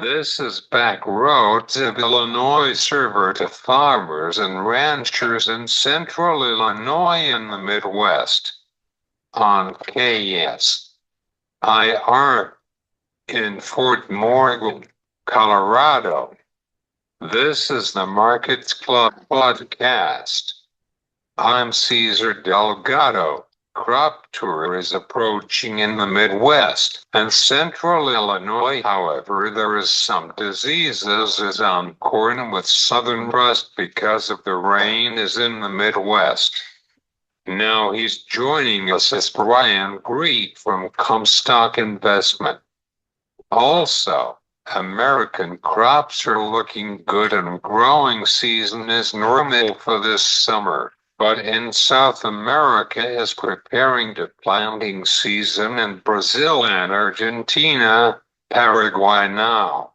This is Back Roads of Illinois server to farmers and ranchers in central Illinois and the Midwest on KSIR in Fort Morgan, Colorado. This is the Markets Club podcast. I'm Cesar Delgado. Crop tour is approaching in the Midwest and central Illinois. However, there is some diseases is on corn with southern rust because of the rain is in the Midwest. Now he's joining us as Brian Grete from Commstock Investment. Also, American crops are looking good and growing season is normal for this summer. But in South America is preparing to planting season in Brazil and Argentina, Paraguay now.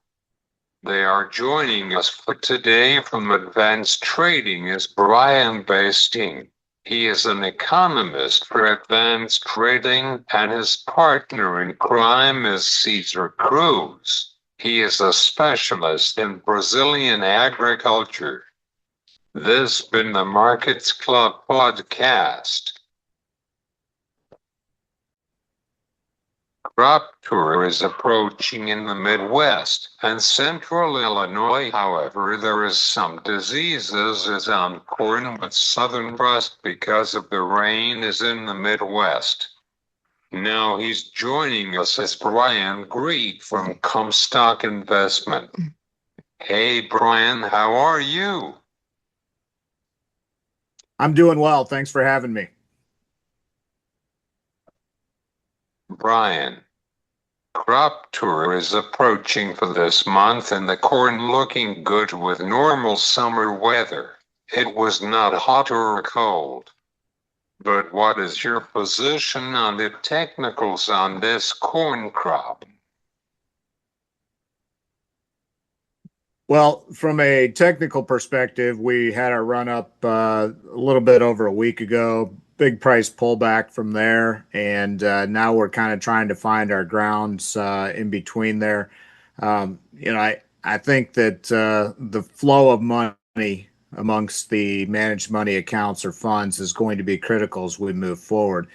They are joining us for today from Advanced Trading is Brian Basting. He is an economist for Advanced Trading and his partner in crime is Cesar Cruz. He is a specialist in Brazilian agriculture. This has been the Markets Club podcast. Crop tour is approaching in the Midwest and central Illinois. However, there is some diseases is on corn with southern rust because of the rain is in the Midwest. Now he's joining us as Brian Grete from Commstock Investment. Hey Brian, how are you? I'm doing well. Thanks for having me. Brian, crop tour is approaching for this month and the corn looking good with normal summer weather. It was not hot or cold. But what is your position on the technicals on this corn crop? Well, from a technical perspective, we had our run up a little bit over a week ago, big price pullback from there. And now we're kind of trying to find our grounds in between there. I think that the flow of money amongst the managed money accounts or funds is going to be critical as we move forward.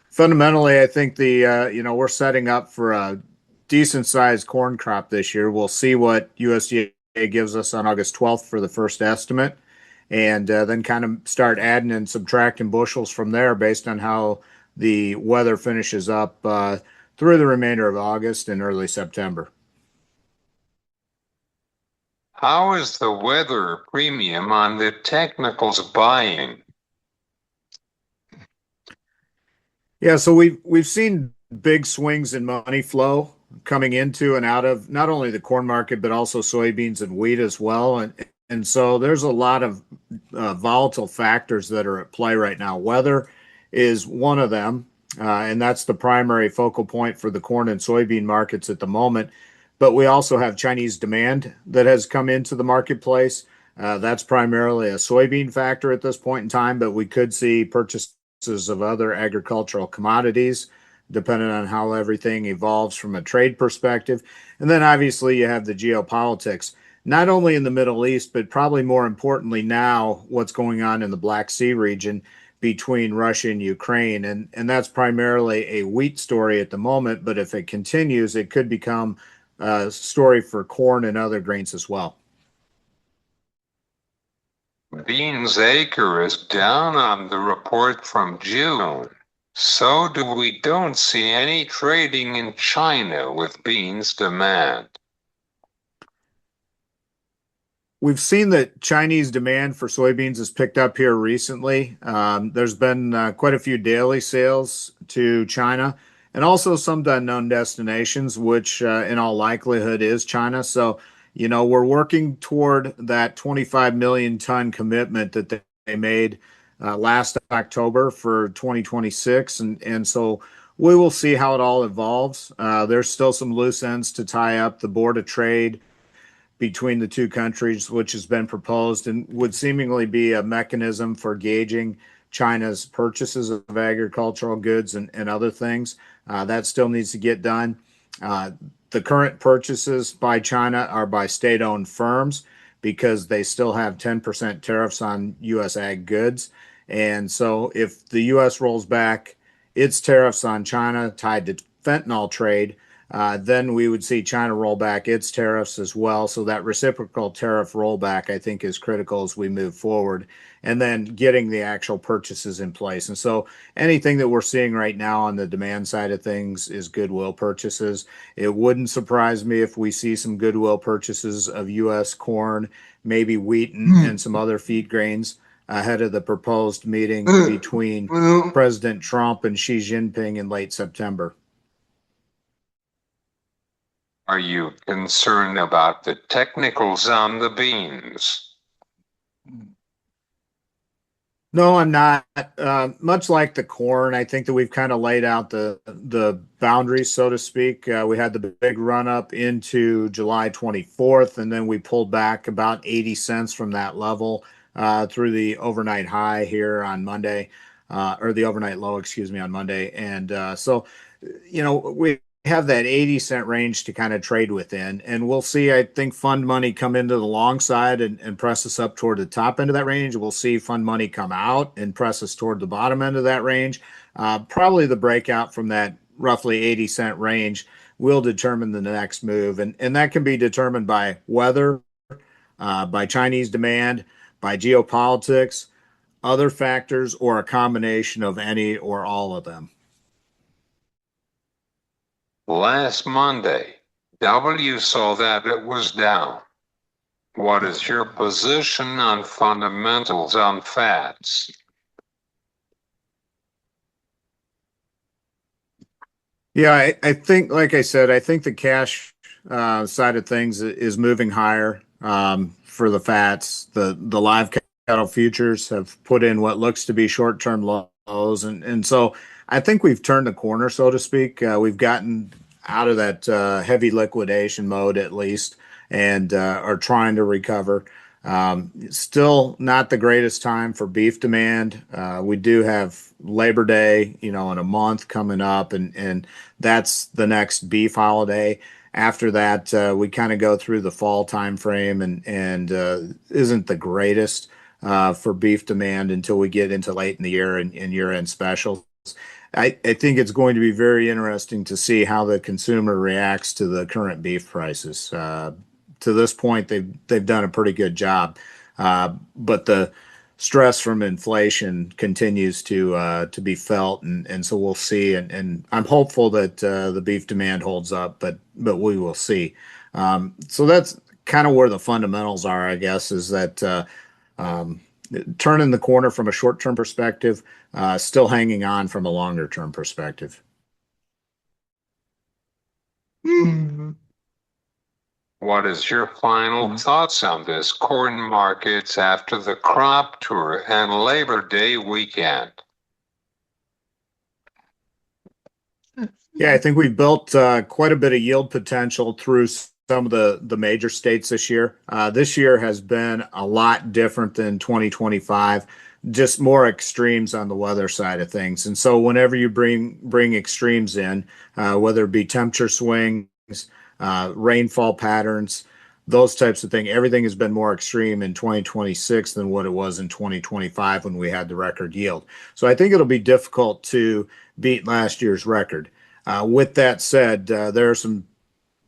Fundamentally, I think we're setting up for a decent sized corn crop this year. We'll see what USDA gives us on August 12th for the first estimate, and then kind of start adding and subtracting bushels from there based on how the weather finishes up through the remainder of August and early September. How is the weather premium on the technicals buying? Yeah, so we've seen big swings in money flow coming into and out of not only the corn market, but also soybeans and wheat as well. And so there's a lot of volatile factors that are at play right now. Weather is one of them, and that's the primary focal point for the corn and soybean markets at the moment. But we also have Chinese demand that has come into the marketplace. That's primarily a soybean factor at this point in time, but we could see purchases of other agricultural commodities depending on how everything evolves from a trade perspective. And then obviously you have the geopolitics, not only in the Middle East, but probably more importantly now what's going on in the Black Sea region between Russia and Ukraine. And that's primarily a wheat story at the moment, but if it continues, it could become a story for corn and other grains as well. Beans acre is down on the report from June. So we don't see any trading in China with beans demand. We've seen that Chinese demand for soybeans has picked up here recently. There's been quite a few daily sales to China and also some to unknown destinations, which in all likelihood is China. So, we're working toward that 25 million ton commitment that they made last October for 2026. And so we will see how it all evolves. There's still some loose ends to tie up. The Board of Trade between the two countries, which has been proposed and would seemingly be a mechanism for gauging China's purchases of agricultural goods and other things. That still needs to get done. the current purchases by China are by state-owned firms because they still have 10% tariffs on U.S. ag goods. And so if the U.S. rolls back its tariffs on China tied to fentanyl trade, then we would see China roll back its tariffs as well. So that reciprocal tariff rollback, I think, is critical as we move forward. And then getting the actual purchases in place. And so anything that we're seeing right now on the demand side of things is goodwill purchases. It wouldn't surprise me if we see some goodwill purchases of U.S. corn, maybe wheat and some other feed grains ahead of the proposed meeting between President Trump and Xi Jinping in late September. Are you concerned about the technicals on the beans? No, I'm not. Much like the corn, I think that we've kind of laid out the boundaries, so to speak. We had the big run up into July 24th, and then we pulled back about 80 cents from that level through the overnight high here on Monday, or the overnight low, excuse me, on Monday. And we have that 80-cent range to kind of trade within. And we'll see, I think, fund money come into the long side and press us up toward the top end of that range. We'll see fund money come out and press us toward the bottom end of that range. Probably the breakout from that roughly 80-cent range will determine the next move. And that can be determined by weather, by Chinese demand, by geopolitics, other factors, or a combination of any or all of them. Last Monday, W saw that it was down. What is your position on fundamentals on fats? Yeah, I think, like I said, I think the cash side of things is moving higher for the fats. The live cattle futures have put in what looks to be short-term lows, and so I think we've turned the corner, so to speak. We've gotten out of that heavy liquidation mode at least, and are trying to recover. Still not the greatest time for beef demand. We do have Labor Day, in a month coming up, and that's the next beef holiday. After that, we kind of go through the fall time frame, and isn't the greatest for beef demand until we get into late in the year and year-end specials. I think it's going to be very interesting to see how the consumer reacts to the current beef prices. To this point, they've done a pretty good job, but the stress from inflation continues to be felt, and so we'll see. And I'm hopeful that the beef demand holds up, but we will see. So that's kind of where the fundamentals are, I guess, is that turning the corner from a short-term perspective, still hanging on from a longer-term perspective. What is your final thoughts on this corn markets after the crop tour and Labor Day weekend? Yeah, I think we've built quite a bit of yield potential through some of the major states this year. This year has been a lot different than 2025, just more extremes on the weather side of things. And so whenever you bring extremes in, whether it be temperature swings, rainfall patterns, those types of things, everything has been more extreme in 2026 than what it was in 2025 when we had the record yield. So I think it'll be difficult to beat last year's record. With that said, there are some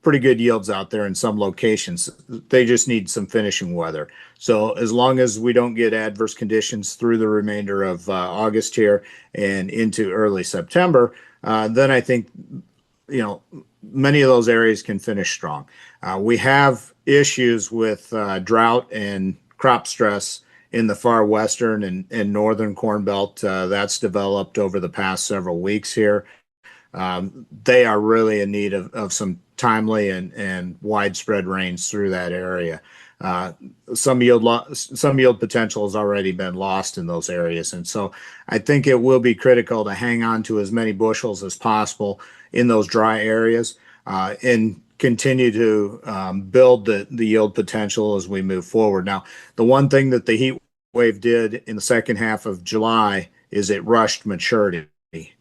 pretty good yields out there in some locations. They just need some finishing weather. So as long as we don't get adverse conditions through the remainder of August here and into early September, then I think, many of those areas can finish strong. We have issues with drought and crop stress in the far western and northern Corn Belt. That's developed over the past several weeks here. They are really in need of some timely and widespread rains through that area. Some yield potential has already been lost in those areas, and so I think it will be critical to hang on to as many bushels as possible in those dry areas and continue to build the yield potential as we move forward. Now, the one thing that the heat wave did in the second half of July is it rushed maturity.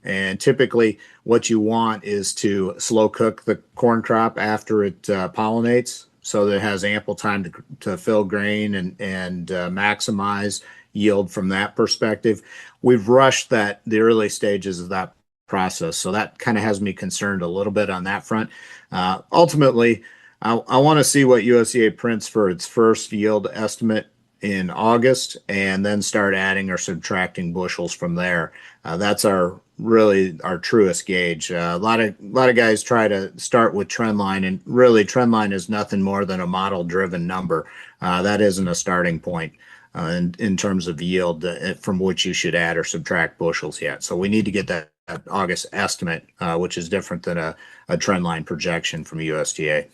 And typically, what you want is to slow cook the corn crop after it pollinates so that it has ample time to fill grain and maximize yield from that perspective. We've rushed the early stages of that process. So that kind of has me concerned a little bit on that front. Ultimately, I want to see what USDA prints for its first yield estimate in August and then start adding or subtracting bushels from there. That's our really our truest gauge. A lot of guys try to start with trend line, and really trend line is nothing more than a model driven number. That isn't a starting point in terms of yield from which you should add or subtract bushels yet. So we need to get that August estimate, which is different than a trend line projection from USDA.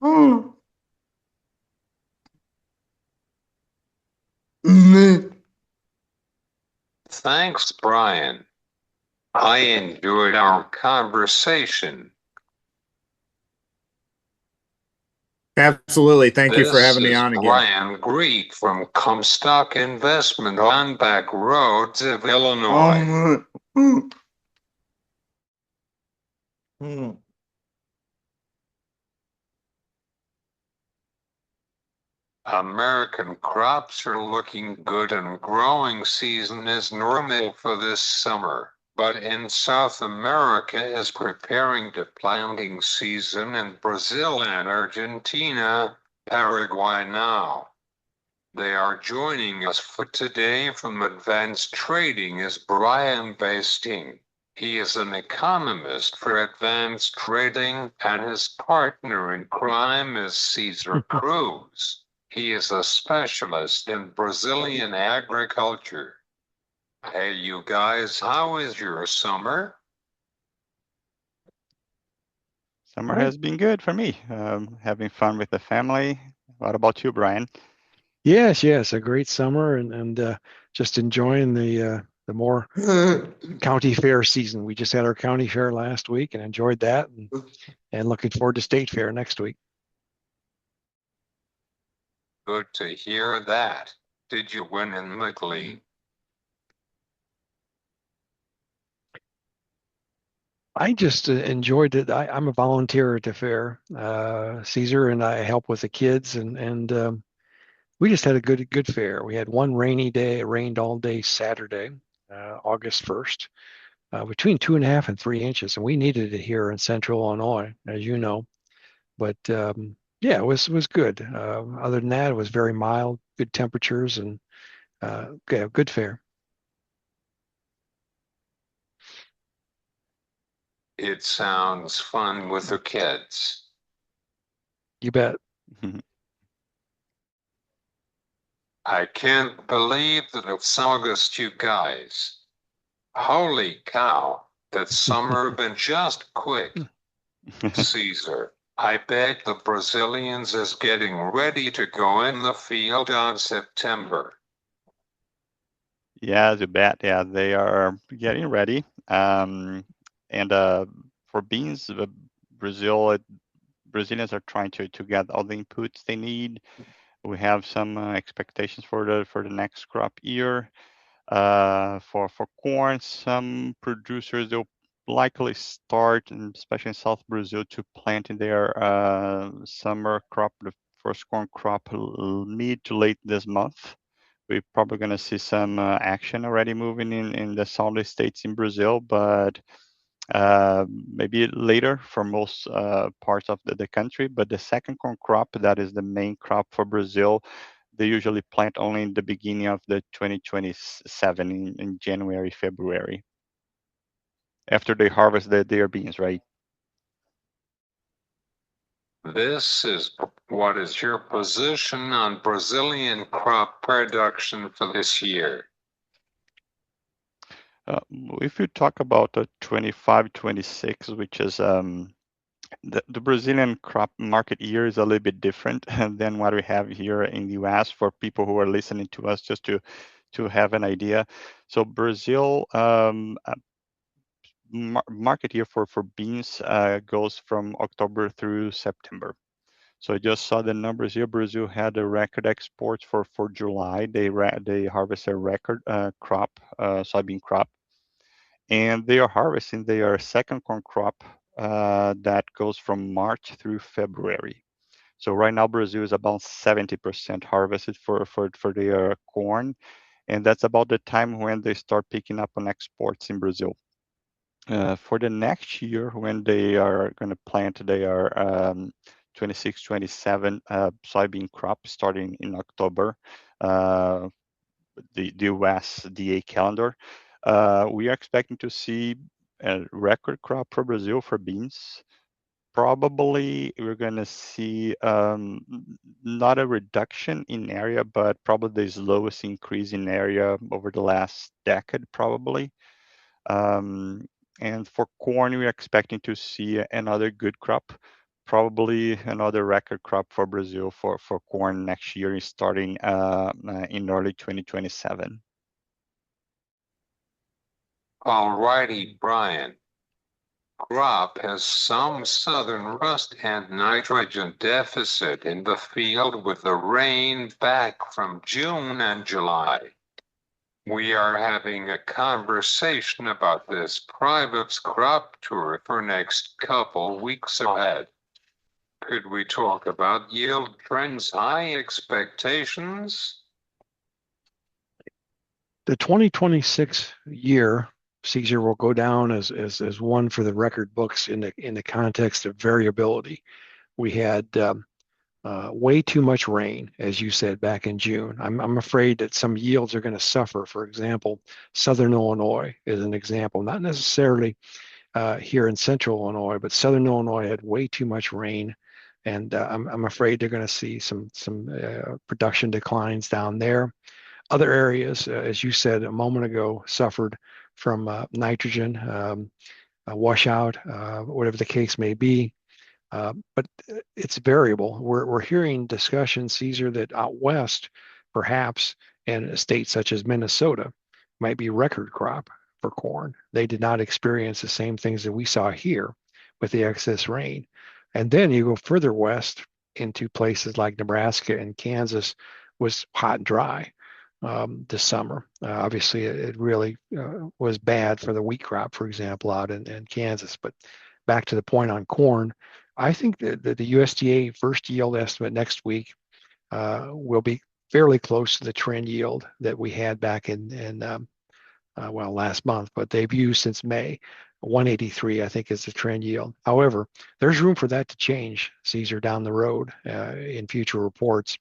Oh. Mm. Thanks, Brian. I enjoyed our conversation. Absolutely. Thank you for This having me is on again. Brian Grete from Commstock Investment on back roads of Illinois. American crops are looking good and growing season is normal for this summer. But in South America is preparing to planting season in Brazil and Argentina, Paraguay now. They are joining us for today from Advanced Trading is Brian Basting. He is an economist for Advanced Trading and his partner in crime is Cesar Cruz. He is a specialist in Brazilian agriculture. Hey, you guys, how is your summer? Summer has been good for me. Having fun with the family. What about you, Brian? Yes, a great summer and just enjoying the more county fair season. We just had our county fair last week and enjoyed that and looking forward to state fair next week. Good to hear that. Did you win in the league? I just enjoyed it. I'm a volunteer at the fair. Caesar and I help with the kids and we just had a good fair. We had one rainy day. It rained all day Saturday, August 1st. Between 2.5 and 3 inches, and we needed it here in Central Illinois, as you know. But yeah, it was good. Other than that, it was very mild, good temperatures, and yeah, good fare. It sounds fun with the kids. You bet. I can't believe that it's August, you guys. Holy cow, that summer been just quick. Caesar, I bet the Brazilians is getting ready to go in the field on September. Yeah, you bet. Yeah, they are getting ready. And for beans, Brazilians are trying to get all the inputs they need. We have some expectations for the next crop year. For corn, some producers they'll likely start, especially in South Brazil, to plant in their summer crop, the first corn crop, mid to late this month. We're probably going to see some action already moving in the southern states in Brazil, but maybe later for most parts of the country. But the second corn crop, that is the main crop for Brazil, they usually plant only in the beginning of the 2027 in January, February, after they harvest their beans, right? This is what is your position on Brazilian crop production for this year? If you talk about the 25, 26, which is the Brazilian crop market year is a little bit different than what we have here in the US for people who are listening to us, just to have an idea. So Brazil market year for beans goes from October through September. So I just saw the numbers here. Brazil had a record exports for July. They harvested a record crop, soybean crop, and they are harvesting their second corn crop that goes from March through February. So right now Brazil is about 70% harvested for their corn, and that's about the time when they start picking up on exports in Brazil. For the next year, when they are going to plant their 26-27 soybean crop starting in October, the USDA calendar, we are expecting to see a record crop for Brazil for beans. Probably we're going to see not a reduction in area, but probably the slowest increase in area over the last decade, probably. And for corn, we're expecting to see another good crop, probably another record crop for Brazil for corn next year, starting in early 2027. All righty, Brian. Crop has some southern rust and nitrogen deficit in the field with the rain back from June and July. We are having a conversation about this private crop tour for next couple weeks ahead. Could we talk about yield trends, high expectations? The 2026 year, Cesar, will go down as one for the record books in the context of variability. We had way too much rain, as you said, back in June. I'm afraid that some yields are going to suffer. For example, Southern Illinois is an example, not necessarily here in Central Illinois, but Southern Illinois had way too much rain, and I'm afraid they're going to see some production declines down there. Other areas, as you said a moment ago, suffered from nitrogen washout, whatever the case may be. But it's variable. We're hearing discussion, Cesar, that out west, perhaps, in a state such as Minnesota, might be record crop for corn. They did not experience the same things that we saw here with the excess rain. And then you go further west into places like Nebraska and Kansas, was hot and dry this summer. Obviously, it really was bad for the wheat crop, for example, out in Kansas. But back to the point on corn, I think that the USDA first yield estimate next week will be fairly close to the trend yield that we had back in last month, but they've used since May. 183, I think, is the trend yield. However, there's room for that to change, Cesar, down the road in future reports.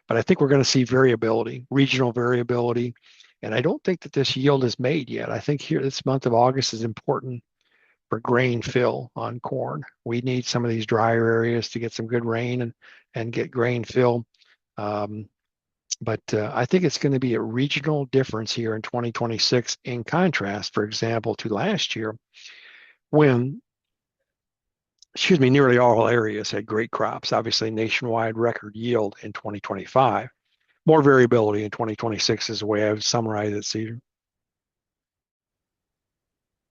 But I think we're going to see variability, regional variability. And I don't think that this yield is made yet. I think here this month of August is important for grain fill on corn. We need some of these drier areas to get some good rain and get grain fill. But I think it's going to be a regional difference here in 2026 in contrast, for example, to last year when, nearly all areas had great crops. Obviously, nationwide record yield in 2025. More variability in 2026 is the way I would summarize it, Cedar.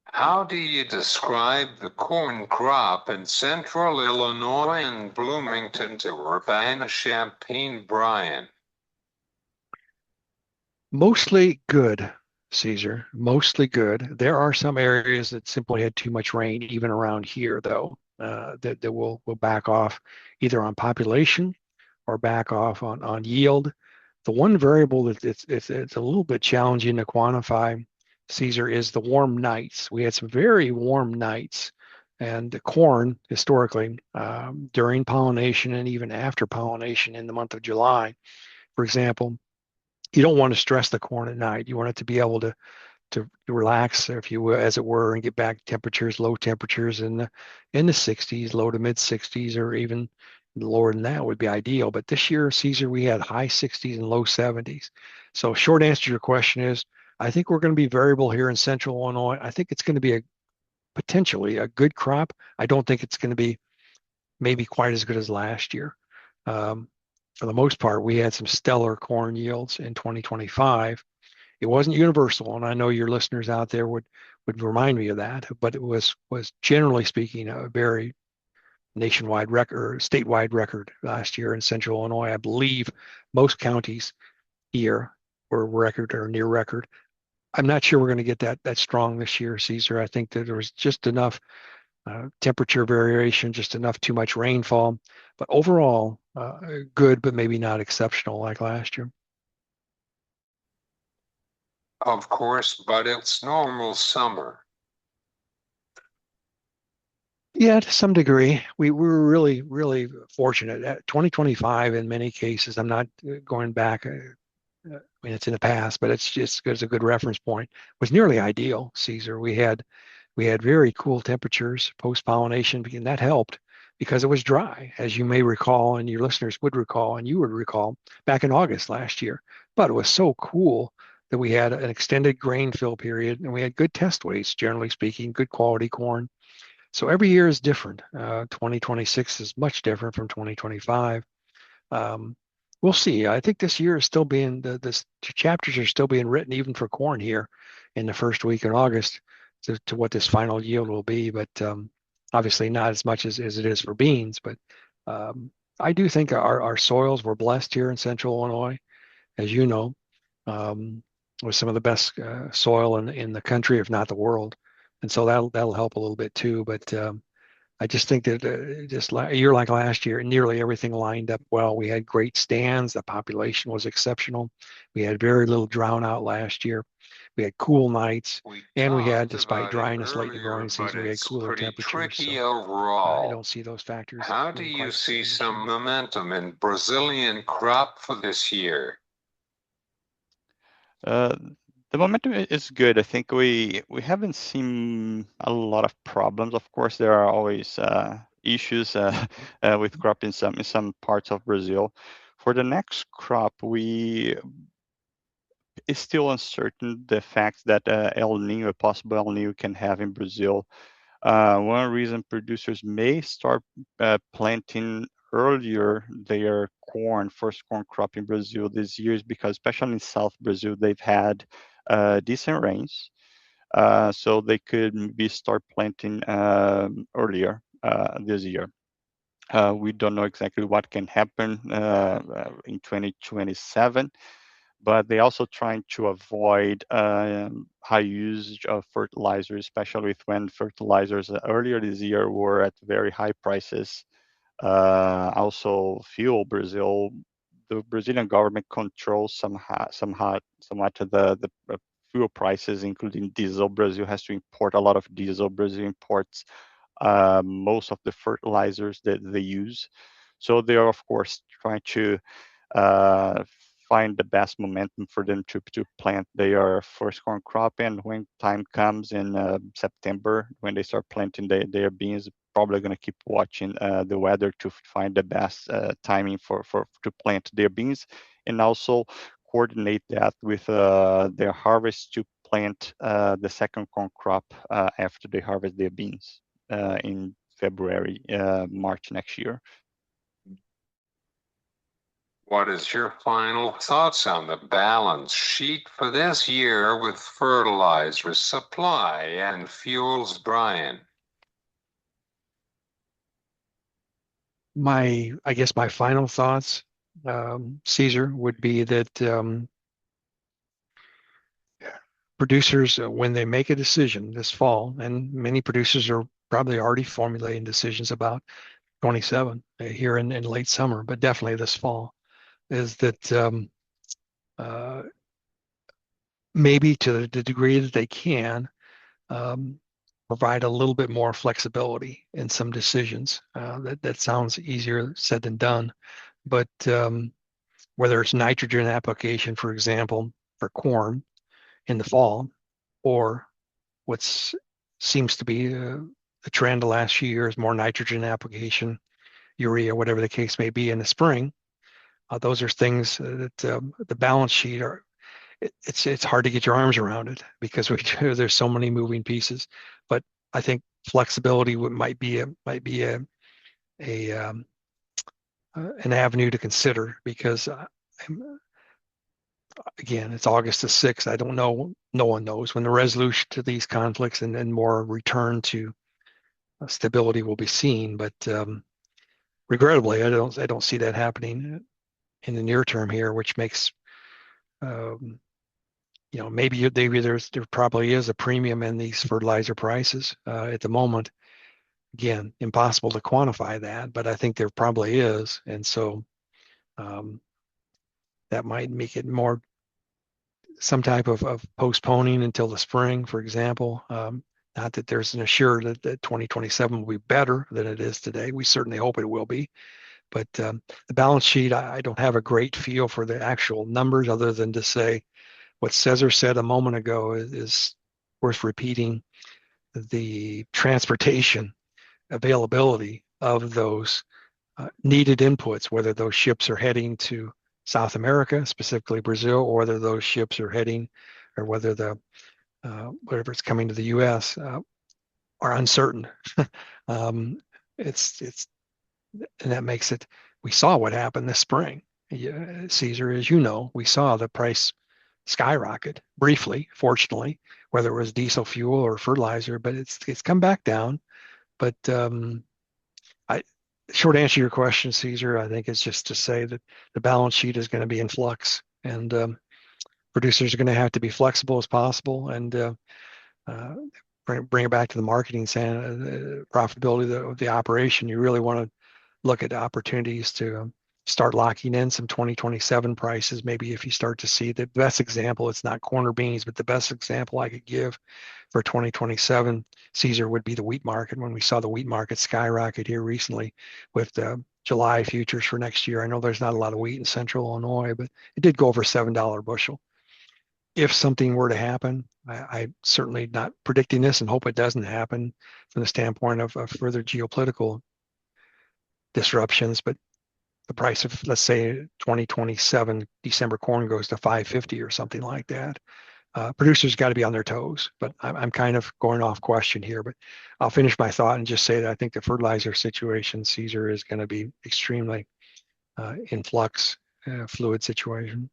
How do you describe the corn crop in central Illinois and Bloomington to Urbana-Champaign, Brian? Mostly good, Cesar. Mostly good. There are some areas that simply had too much rain, even around here, though, that will back off either on population or back off on yield. The one variable that it's a little bit challenging to quantify, Cesar, is the warm nights. We had some very warm nights, and the corn historically during pollination and even after pollination in the month of July, for example, you don't want to stress the corn at night. You want it to be able to relax, if you will, as it were, and get back temperatures, low temperatures in the 60s, low to mid 60s, or even lower than that would be ideal. But this year, Cesar, we had high 60s and low 70s. So short answer to your question is, I think we're going to be variable here in central Illinois. I think it's going to be potentially a good crop. I don't think it's going to be maybe quite as good as last year. For the most part, we had some stellar corn yields in 2025. It wasn't universal, and I know your listeners out there would remind me of that, but it was generally speaking a very nationwide record, statewide record last year in Central Illinois. I believe most counties here were record or near record. I'm not sure we're going to get that strong this year, Caesar. I think that there was just enough temperature variation, just enough too much rainfall. But overall, good, but maybe not exceptional like last year. Of course, but it's normal summer. Yeah, to some degree, we were really, really fortunate. 2025, in many cases, I'm not going back. I mean, it's in the past, but it's just as a good reference point. Was nearly ideal, Caesar. We had very cool temperatures post-pollination, and that helped because it was dry, as you may recall, and your listeners would recall, and you would recall, back in August last year. But it was so cool that we had an extended grain fill period, and we had good test weights, generally speaking, good quality corn. So every year is different. 2026 is much different from 2025. Um, we'll see. I think this year is still being the chapters are still being written even for corn here in the first week in August to what this final yield will be, but obviously not as much as it is for beans. But I do think our soils were blessed here in Central Illinois, as you know, with some of the best soil in the country, if not the world, and so that'll help a little bit too. But I just think that just a year like last year, nearly everything lined up well. We had great stands. The population was exceptional. We had very little drown out last year. We had cool nights, and we had, despite dryness late in the growing season, we had cooler temperatures. Tricky So I overall. don't see those factors How do being you quite the see same this some year. momentum in Brazilian crop for this year? The momentum is good. I think we haven't seen a lot of problems. Of course, there are always issues with crop in some parts of Brazil. For the next crop, it's still uncertain the fact that El Nino, a possible El Nino, can have in Brazil. One reason producers may start planting earlier their first corn crop in Brazil this year is because, especially in South Brazil, they've had decent rains. So they could maybe start planting earlier this year. We don't know exactly what can happen in 2027, but they're also trying to avoid high usage of fertilizers, especially when fertilizers earlier this year were at very high prices. Also, fuel. The Brazilian government controls somewhat the fuel prices, including diesel. Brazil has to import a lot of diesel. Brazil imports most of the fertilizers that they use. So they are, of course, trying to uh, find the best momentum for them to plant their first corn crop. And when time comes in September, when they start planting their beans, probably going to keep watching the weather to find the best timing for to plant their beans, and also coordinate that with their harvest to plant the second corn crop after they harvest their beans in February, March next year. What is your final thoughts on the balance sheet for this year with fertilizer supply and fuels, Brian? I guess my final thoughts, Caesar, would be that producers, when they make a decision this fall, and many producers are probably already formulating decisions about 27 here in late summer, but definitely this fall, is that maybe to the degree that they can, provide a little bit more flexibility in some decisions. That sounds easier said than done, but whether it's nitrogen application, for example, for corn in the fall, or what seems to be the trend the last few years, more nitrogen application, urea, whatever the case may be in the spring. Those are things that the balance sheet are. It's hard to get your arms around it because there's so many moving pieces. But I think flexibility might be an avenue to consider because again, it's August the 6th. I don't know. No one knows when the resolution to these conflicts and then more return to stability will be seen. But regrettably, I don't see that happening in the near term here, which makes maybe there probably is a premium in these fertilizer prices at the moment. Again, impossible to quantify that, but I think there probably is, and so that might make it more some type of postponing until the spring, for example. Not that there's an assure that 2027 will be better than it is today. We certainly hope it will be. But the balance sheet, I don't have a great feel for the actual numbers other than to say what Cesar said a moment ago is worth repeating. The transportation availability of those needed inputs, whether those ships are heading to South America, specifically Brazil, or whether those ships are heading, or whether whatever it's coming to the U.S. Are uncertain. It's and that makes it. We saw what happened this spring. Caesar, as you know, we saw the price skyrocket briefly, fortunately, whether it was diesel fuel or fertilizer, but it's come back down. But I short answer to your question, Caesar, I think is just to say that the balance sheet is going to be in flux, and producers are going to have to be flexible as possible and bring it back to the marketing profitability of the operation. You really want to look at opportunities to start locking in some 2027 prices. Maybe if you start to see the best example, it's not corn or beans, but the best example I could give for 2027, Caesar, would be the wheat market. When we saw the wheat market skyrocket here recently with the July futures for next year. I know there's not a lot of wheat in central Illinois, but it did go over $7 a bushel. If something were to happen, I certainly not predicting this and hope it doesn't happen from the standpoint of further geopolitical disruptions, but the price of, let's say, 2027 December corn goes to 550 or something like that. Producers got to be on their toes, but I'm kind of going off question here, but I'll finish my thought and just say that I think the fertilizer situation, Caesar, is going to be extremely in flux, fluid situation.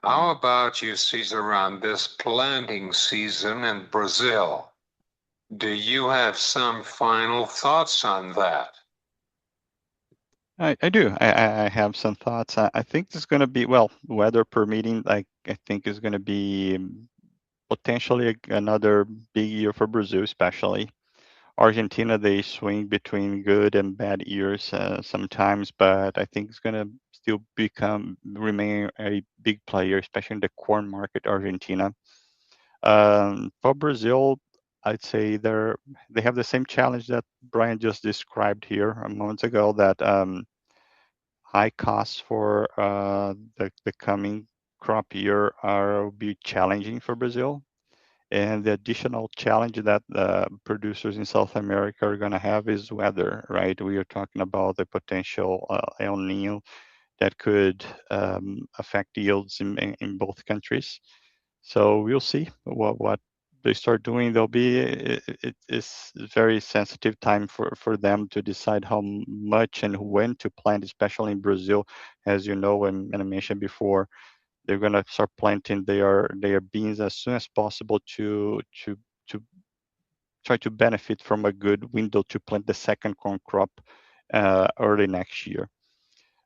How about you, Caesar, on this planting season in Brazil? Do you have some final thoughts on that? I do. I have some thoughts. I think it's going to be, well, weather permitting, I think is going to be potentially another big year for Brazil, especially. Argentina, they swing between good and bad years sometimes, but I think it's going to still remain a big player, especially in the corn market, Argentina. For Brazil, I'd say they have the same challenge that Brian just described here a moment ago, that high costs for the coming crop year will be challenging for Brazil. And the additional challenge that producers in South America are going to have is weather, right? We are talking about the potential El Nino that could affect yields in both countries. So we'll see what they start doing. It's very sensitive time for them to decide how much and when to plant, especially in Brazil. As you know, and I mentioned before, they're going to start planting their beans as soon as possible to try to benefit from a good window to plant the second corn crop early next year.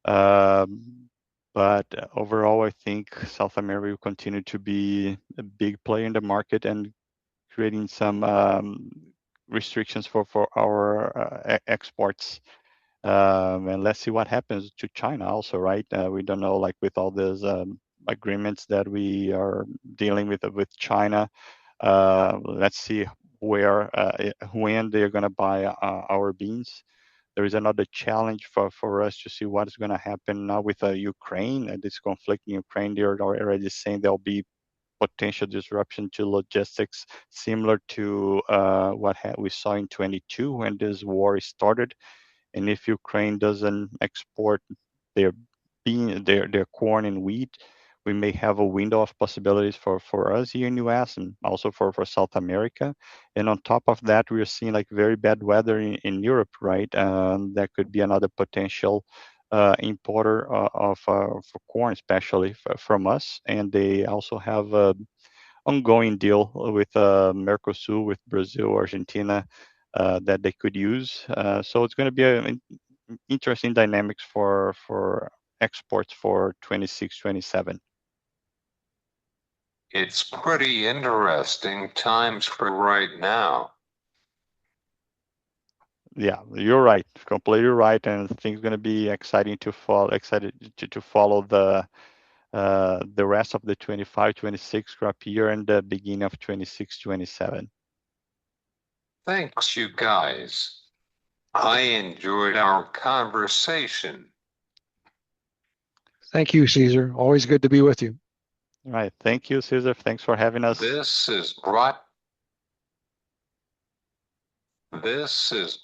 But overall, I think South America will continue to be a big player in the market and creating some restrictions for our exports. And let's see what happens to China also, right? We don't know, like with all these agreements that we are dealing with China. Let's see when they're going to buy our beans. There is another challenge for us to see what is going to happen now with Ukraine and this conflict in Ukraine. They're already saying there'll be potential disruption to logistics similar to what we saw in 22 when this war started. And if Ukraine doesn't export their corn and wheat, we may have a window of possibilities for us here in US and also for South America. And on top of that, we are seeing like very bad weather in Europe, right? That could be another potential importer of for corn, especially from us. And they also have ongoing deal with Mercosur, with Brazil, Argentina, that they could use. So it's going to be an interesting dynamics for exports for 26, 27. It's pretty interesting times for right now. Yeah, you're right, completely right, and I think it's going to be exciting to follow. Excited to follow the rest of the 25-26 crop year and the beginning of 26-27. Thanks, you guys. I enjoyed our conversation. Thank you, Cesar. Always good to be with you. All right, thank you, Cesar. Thanks for having us. This is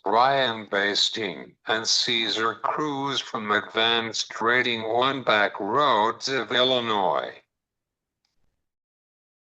Brian Basting and Cesar Cruz from Advanced Trading One Back Roads of Illinois.